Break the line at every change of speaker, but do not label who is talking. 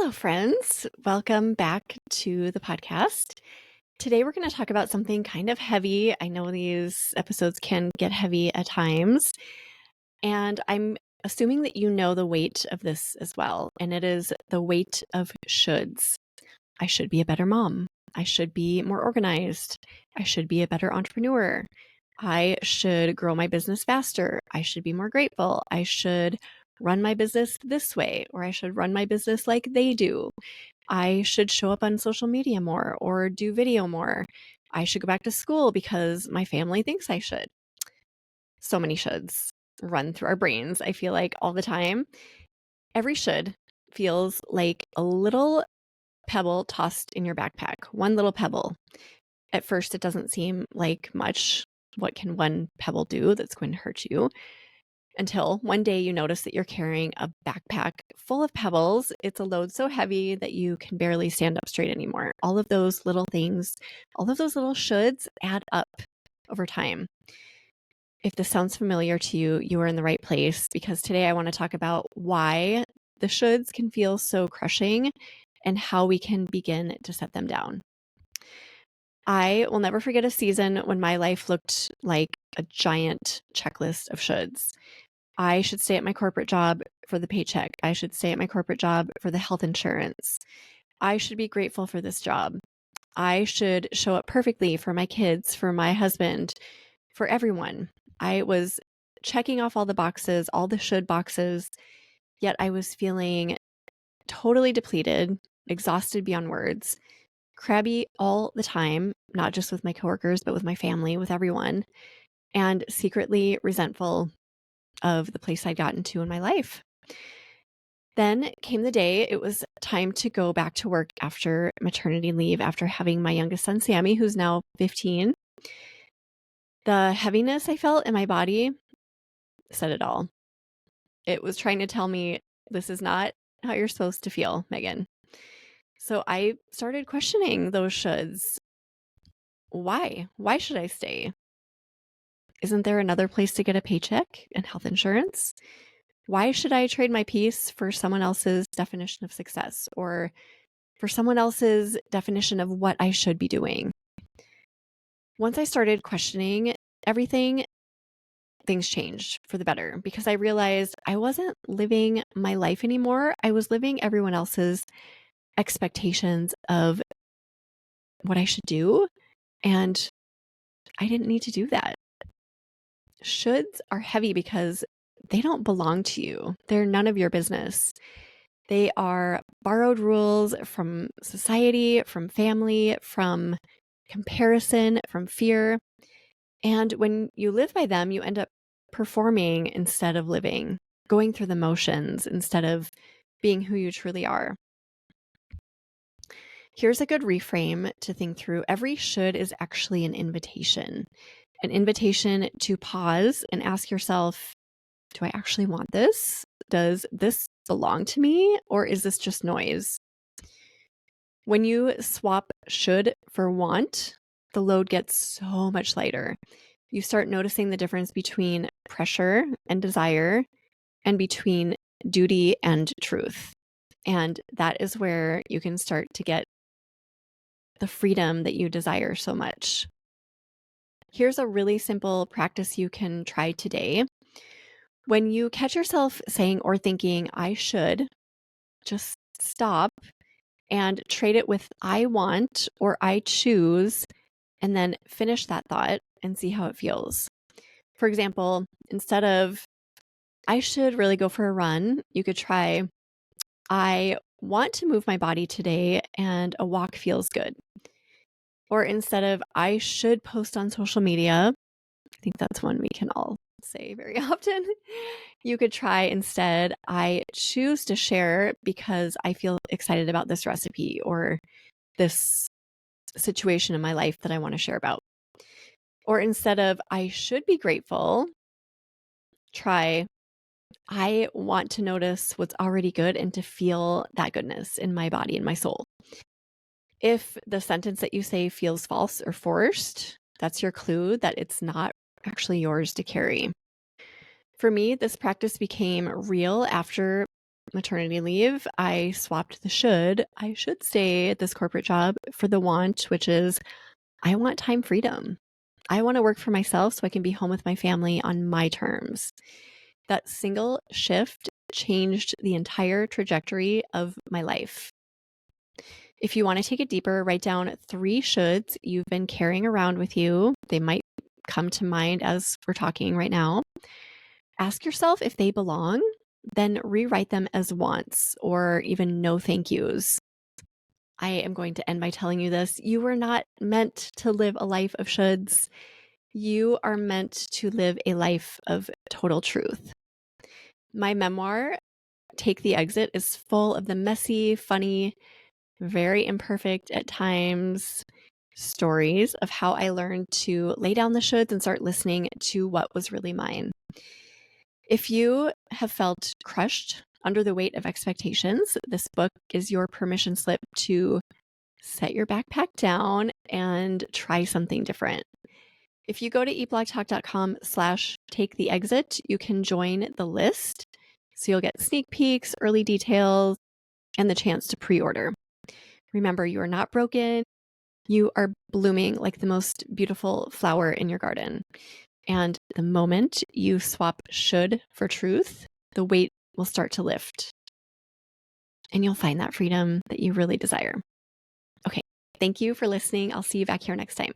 Hello, friends. Welcome back to the podcast. Today, we're going to talk about something kind of heavy. I know these episodes can get heavy at times, and I'm assuming that you know the weight of this as well, and it is the weight of shoulds. I should be a better mom. I should be more organized. I should be a better entrepreneur. I should grow my business faster. I should be more grateful. I should run my business this way, or I should run my business like they do. I should show up on social media more or do video more. I should go back to school because my family thinks I should. So many shoulds run through our brains, I feel like, all the time. Every should feels like a little pebble tossed in your backpack, one little pebble. At first, it doesn't seem like much. What can one pebble do that's going to hurt you? Until one day you notice that you're carrying a backpack full of pebbles. It's a load so heavy that you can barely stand up straight anymore. All of those little things, all of those little shoulds add up over time. If this sounds familiar to you, you are in the right place, because today I want to talk about why the shoulds can feel so crushing and how we can begin to set them down. I will never forget a season when my life looked like a giant checklist of shoulds. I should stay at my corporate job for the paycheck. I should stay at my corporate job for the health insurance. I should be grateful for this job. I should show up perfectly for my kids, for my husband, for everyone. I was checking off all the boxes, all the should boxes, yet I was feeling totally depleted, exhausted beyond words, crabby all the time, not just with my coworkers, but with my family, with everyone, and secretly resentful of the place I'd gotten to in my life. Then came the day it was time to go back to work after maternity leave, after having my youngest son, Sammy, who's now 15. The heaviness I felt in my body said it all. It was trying to tell me, this is not how you're supposed to feel, Megan. So I started questioning those shoulds. Why? Why should I stay? Isn't there another place to get a paycheck and health insurance? Why should I trade my peace for someone else's definition of success, or for someone else's definition of what I should be doing? Once I started questioning everything, things changed for the better, because I realized I wasn't living my life anymore. I was living everyone else's expectations of what I should do, and I didn't need to do that. Shoulds are heavy because they don't belong to you. They're none of your business. They are borrowed rules from society, from family, from comparison, from fear. And when you live by them, you end up performing instead of living, going through the motions instead of being who you truly are. Here's a good reframe to think through. Every should is actually an invitation to pause and ask yourself, do I actually want this? Does this belong to me, or is this just noise? When you swap should for want, the load gets so much lighter. You start noticing the difference between pressure and desire, and between duty and truth. And that is where you can start to get the freedom that you desire so much. Here's a really simple practice you can try today. When you catch yourself saying or thinking, I should, just stop and trade it with I want or I choose, and then finish that thought and see how it feels. For example, instead of I should really go for a run, you could try I want to move my body today and a walk feels good. Or instead of I should post on social media, I think that's one we can all say very often, you could try instead, I choose to share because I feel excited about this recipe or this situation in my life that I want to share about. Or instead of I should be grateful, try I want to notice what's already good and to feel that goodness in my body and my soul. If the sentence that you say feels false or forced, that's your clue that it's not actually yours to carry. For me, this practice became real after maternity leave, I swapped the I should stay at this corporate job for the want, which is I want time freedom. I want to work for myself so I can be home with my family on my terms. That single shift changed the entire trajectory of my life. If you want to take it deeper, write down 3 shoulds you've been carrying around with you. They might come to mind as we're talking right now. Ask yourself if they belong, then rewrite them as wants or even no thank yous. I am going to end by telling you this. You were not meant to live a life of shoulds. You are meant to live a life of total truth. My memoir, Take the Exit, is full of the messy, funny, very imperfect at times stories of how I learned to lay down the shoulds and start listening to what was really mine. If you have felt crushed under the weight of expectations, this book is your permission slip to set your backpack down and try something different. If you go to eatblogtalk.com/take the exit, you can join the list. So you'll get sneak peeks, early details, and the chance to pre-order. Remember, you are not broken. You are blooming like the most beautiful flower in your garden. And the moment you swap should for truth, the weight will start to lift. And you'll find that freedom that you really desire. Okay, thank you for listening. I'll see you back here next time.